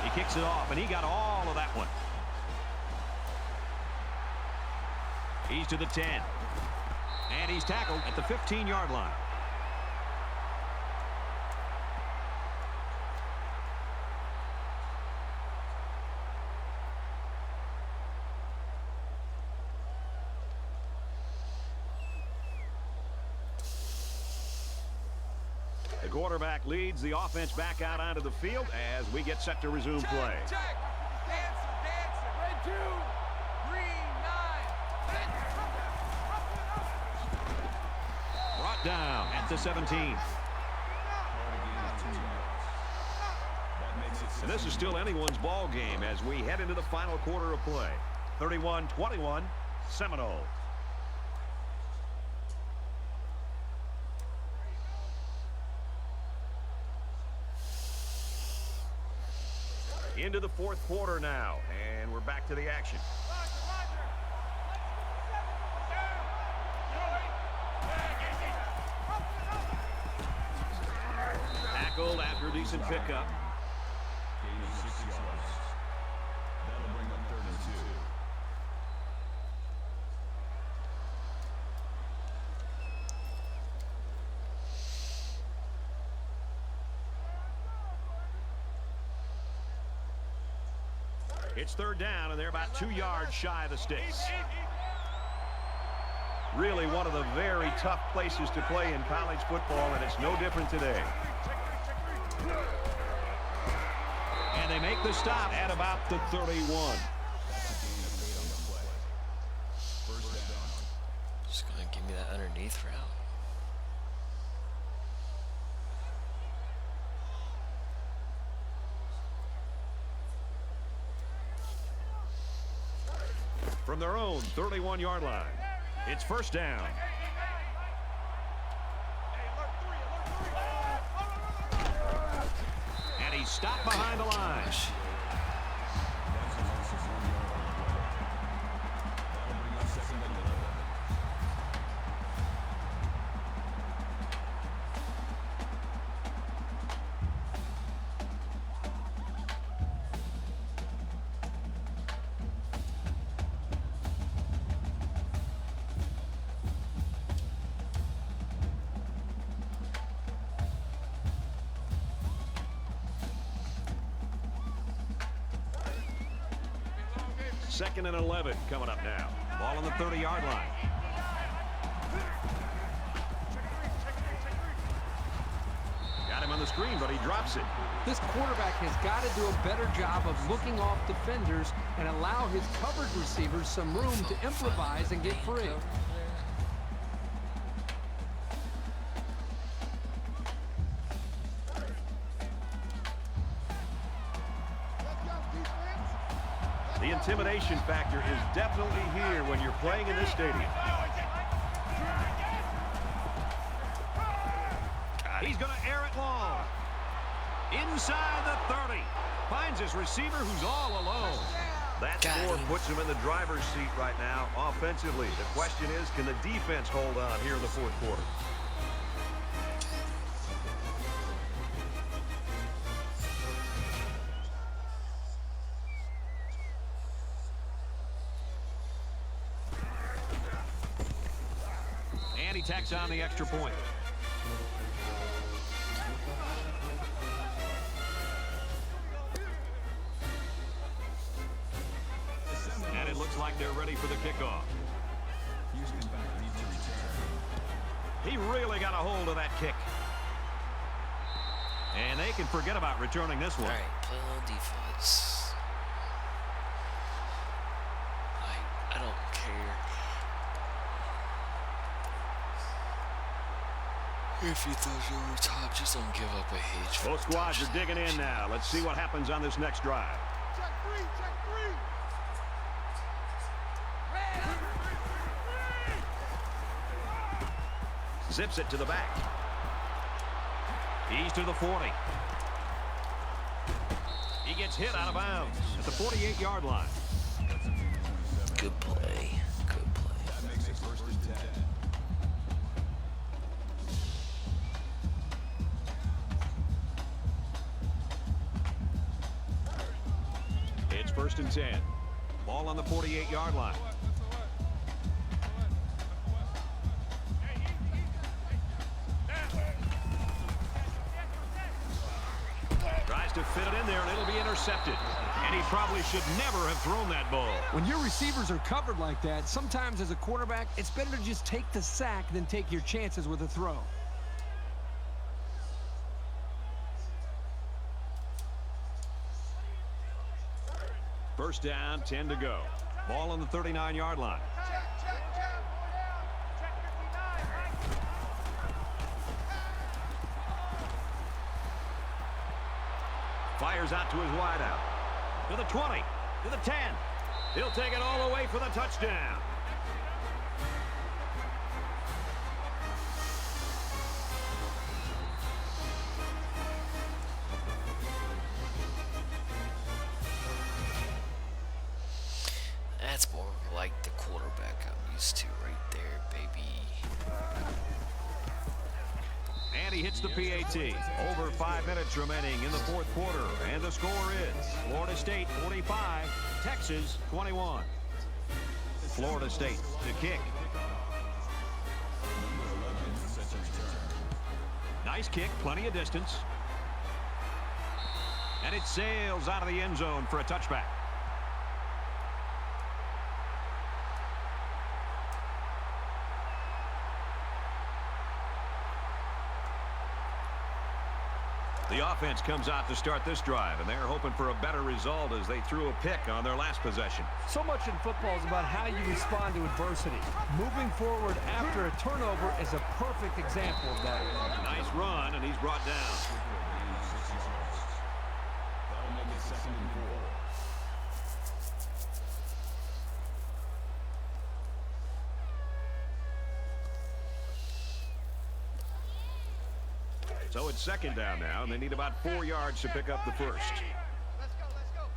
He kicks it off, and he got all of that one. He's to the 10. And he's tackled at the 15-yard line. The quarterback leads the offense back out onto the field as we get set to resume play. Check. Dancer, dancer. Red 2. Green 9. Brought down at the 17. Called a gain of 2 yards. That makes it And this is still anyone's ball game as we head into the final quarter of play. 31-21, Seminoles. Into the 4th quarter now, and we're back to the action. Tackled after a decent pickup. gain of 6 yards. That'll bring up 3rd and 2. It's 3rd down, and they're about 2 yards shy of the sticks. Really one of the very tough places to play in college football, and it's no different today. And they make the stop at about the 31. That's a gain of 8 on the play. 1st down. Just gonna give me that underneath route. From their own 31-yard line, it's 1st down. And he's stopped behind the line. That's a loss of 1 yard on the play. That'll bring up 2nd and 11. Second and 11 coming up now. Ball on the 30-yard line. Got him on the screen, but he drops it. This quarterback has got to do a better job of looking off defenders and allow his covered receivers some room to improvise and get free. The intimidation factor is definitely here when you're playing in this stadium. He's going to air it long. Inside the 30. Finds his receiver who's all alone. That Got score him. puts him in the driver's seat right now offensively. The question is, can the defense hold on here in the fourth quarter? And he tacks on the extra point. And it looks like they're ready for the kickoff. Houston back deep to return. He really got a hold of that kick. And they can forget about returning this All one. right, play on defense. I don't care if you throw you over top. Just don't give up a hitch. Both squads are digging in now. Let's see what happens on this next drive. Check three, check three. Zips it to the back. He's to the 40. He gets hit out of bounds at the 48-yard line. Good play. Good play. That makes it 1st and 10. It's 1st and 10. Ball on the 48-yard line. Tries to fit it in there, and it'll be intercepted. And he probably should never have thrown that ball. When your receivers are covered like that, sometimes as a quarterback, it's better to just take the sack than take your chances with a throw. First down, 10 to go. Ball on the 39-yard line. Check, check, check. 4 down. Check 59, Mike. Fires out to his wideout. To the 20. To the 10. He'll take it all the way for the touchdown. That's more like the quarterback I'm used to right there, baby. And he hits the PAT. Over 5 minutes remaining in the fourth quarter. And the score is Florida State 45, Texas 21. Florida State to kick. Nice kick, plenty of distance. And it sails out of the end zone for a touchback. The offense comes out to start this drive, and they're hoping for a better result as they threw a pick on their last possession. So much in football is about how you respond to adversity. Moving forward after a turnover is a perfect example of that. Nice run, and he's brought down. That'll make it 2nd and 4. So it's 2nd down now, and they need about 4 yards to pick up the first. Let's go, let's go.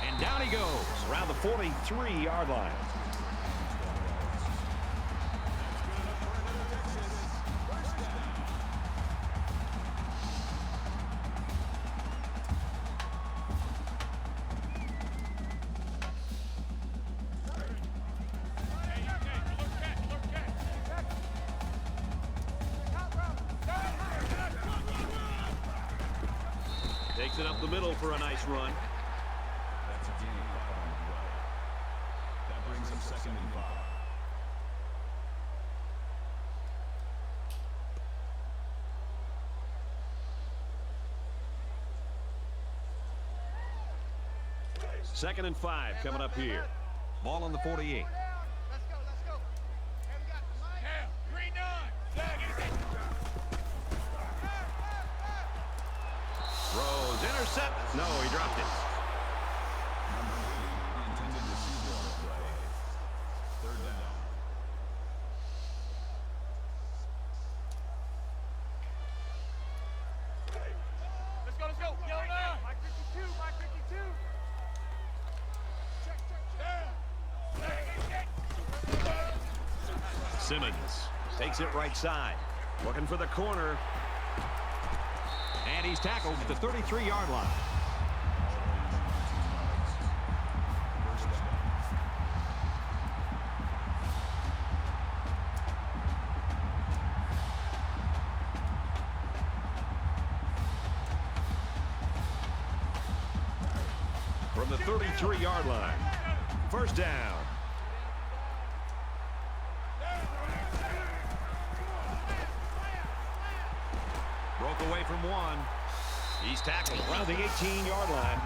And down he goes around the 43-yard line. Takes it up the middle for a nice run. That's a gain of 5 on the play. That brings him 2nd and 5. Second and 5 coming up here. Ball on the 48. Let's go, let's go. Hey, we got Mike. Green 9. Throws, intercept. No, he dropped it. Number 80, the intended receiver on the play. 3rd down. Simmons takes it right side. Looking for the corner. And he's tackled at the 33-yard line. From the 33-yard line. First down. Broke away from one. He's tackled around the 18-yard line.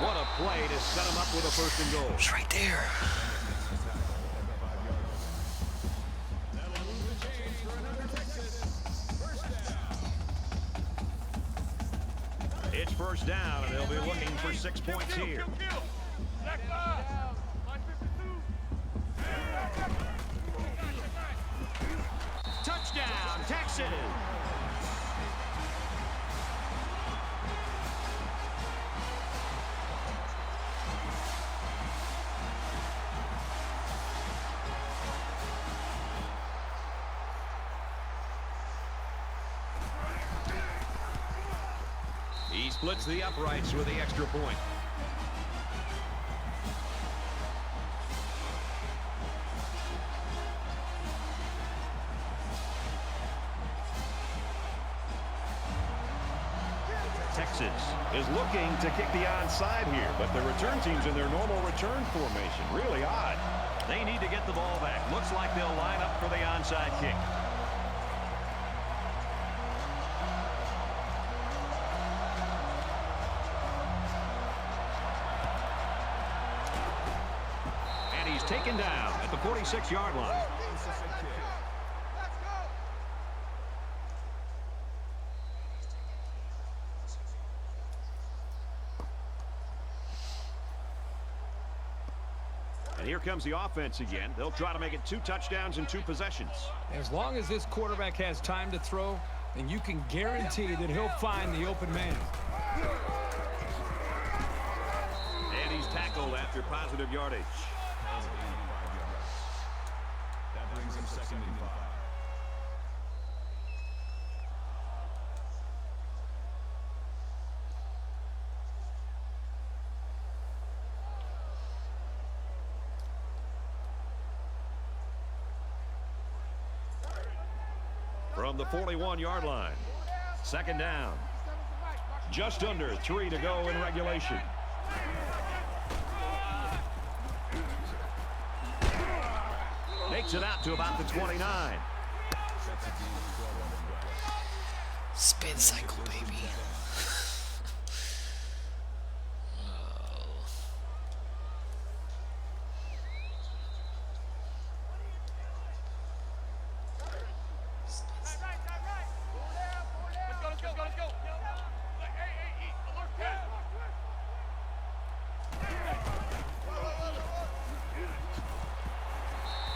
What a play to set him up with a first and goal. It's right there. It's first down, and they'll be looking for 6 points here. Touchdown, Texas! He splits the uprights with the extra point. Texas is looking to kick the onside here, but the return team's in their normal return formation. Really odd. They need to get the ball back. Looks like they'll line up for the onside kick. And he's taken down at the 46-yard line. And here comes the offense again. They'll try to make it 2 touchdowns in 2 possessions. As long as this quarterback has time to throw, then you can guarantee that he'll find the open man. And he's tackled after positive yardage. That brings him second and 5. From the 41-yard line. Second down. Just under 3 to go in regulation. Makes it out to about the 29. Spin cycle, baby.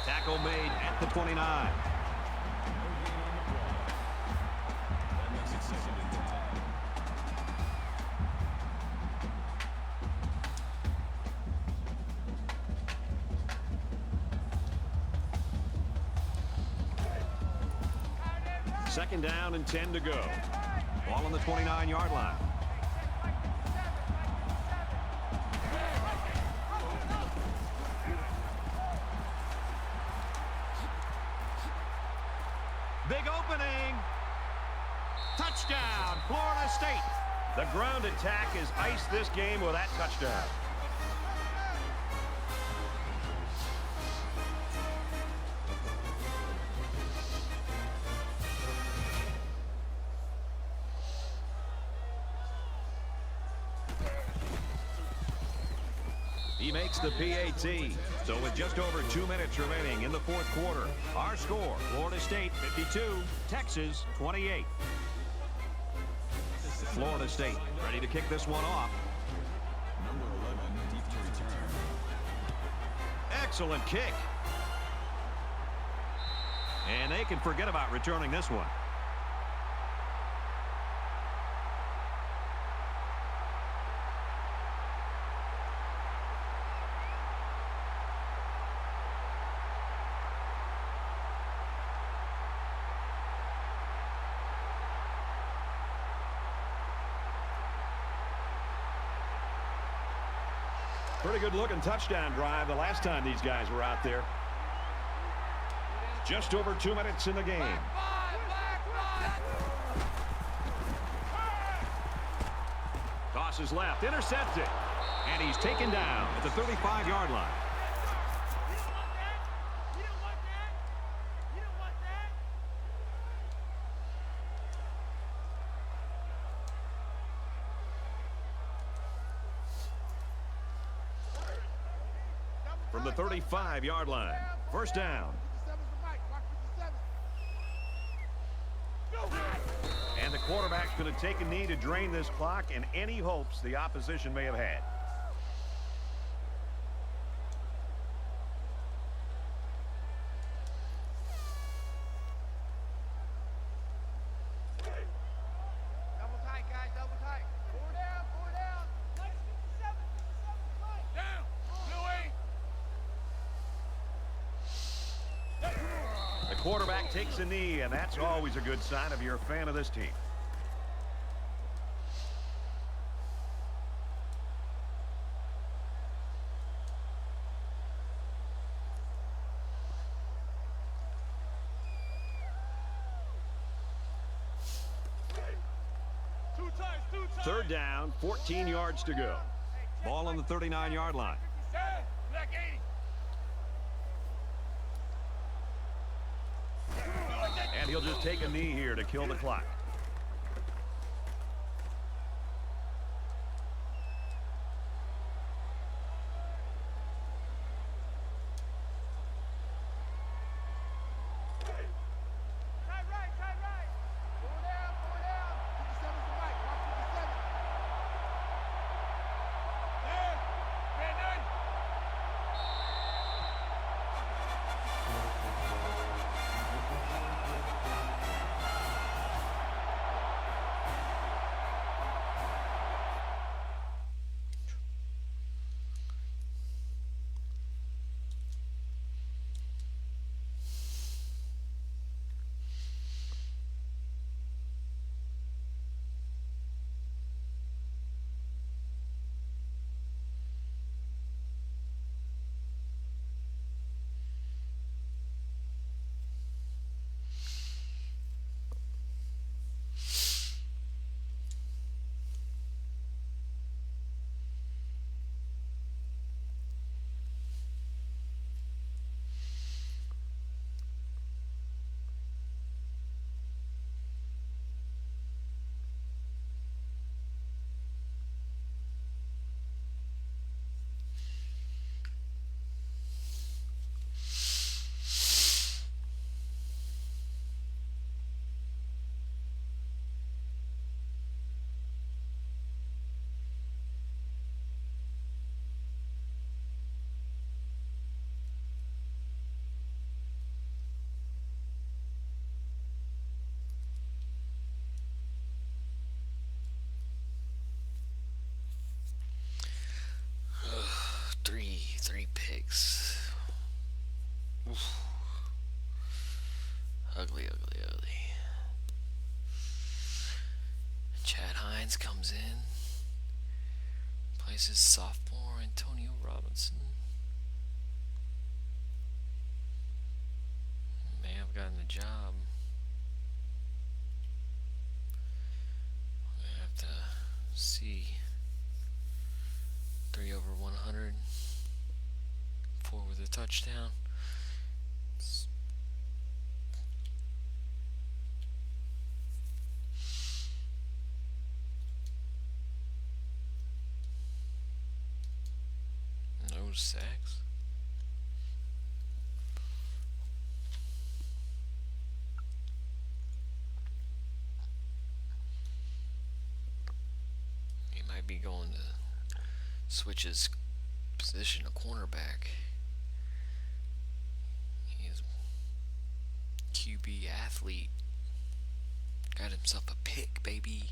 Tackle made at the 29. That makes it second and 10. Second down and 10 to go. Ball on the 29-yard line. Big opening. Touchdown, Florida State. The ground attack has iced this game with that touchdown. He makes the PAT. So with just over 2 minutes remaining in the fourth quarter, our score, Florida State 52, Texas 28. Florida State ready to kick this one off. Number 11, deep to return. Excellent kick. And they can forget about returning this one. Pretty good looking touchdown drive the last time these guys were out there. Just over 2 minutes in the game. Tosses left, intercepted. And he's taken down at the 35-yard line. You don't want that. You don't want that. From the 35-yard line. First down. And the quarterback's going to take a knee to drain this clock and any hopes the opposition may have had. Double tight, guys, double tight. Four down, four down. Nice 57, 57 right. Down. Louis. The quarterback takes a knee, and that's always a good sign if you're a fan of this team. Two times, two times. Third down, 14 yards to go. Ball on the 39-yard line. Black 80. And he'll just take a knee here to kill the clock. Tight right, tight right. Four down, four down. 57's the right. Watch 57. There. Brandon. Three picks. Oof. Ugly, ugly, ugly. Chad Hines comes in. Places sophomore Antonio Robinson. May have gotten the job. I have to see. 3 over 100. 4 with a touchdown. No no sacks. He might be going to switch his position to cornerback. He's a QB athlete. Got himself a pick, baby.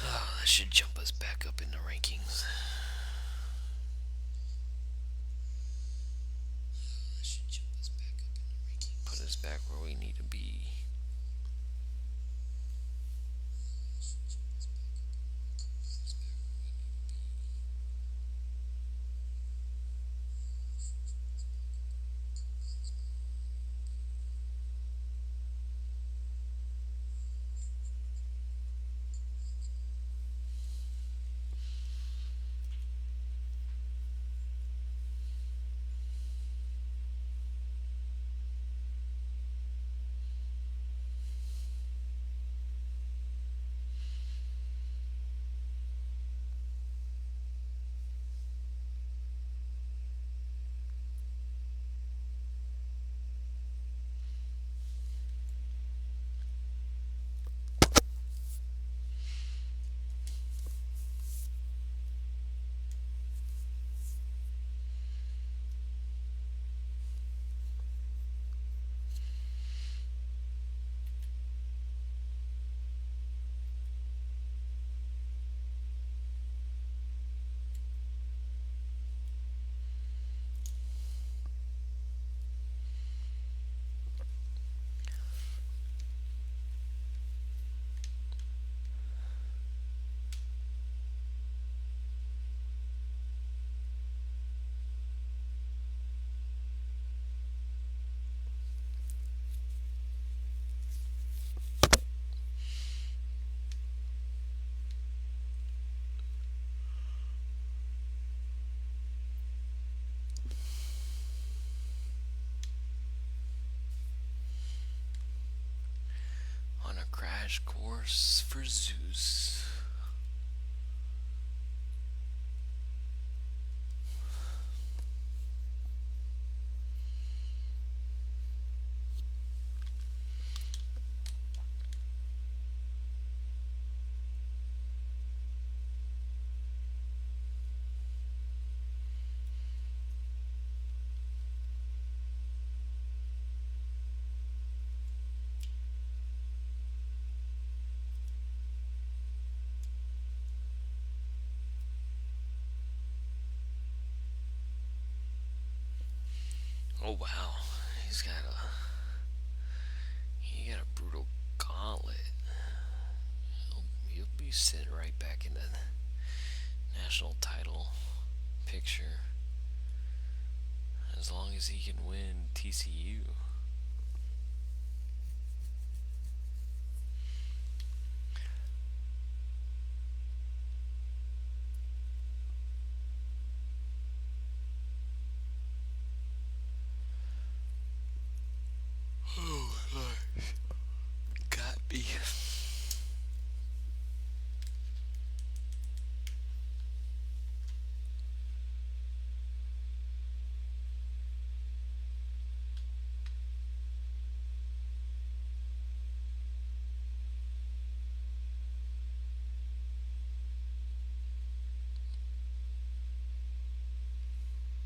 Oh, that should jump us back up in the rankings. Put us back where we need to be. On a crash course for Zeus. Oh wow, he got a brutal gauntlet. He'll be sitting right back in the national title picture as long as he can win TCU.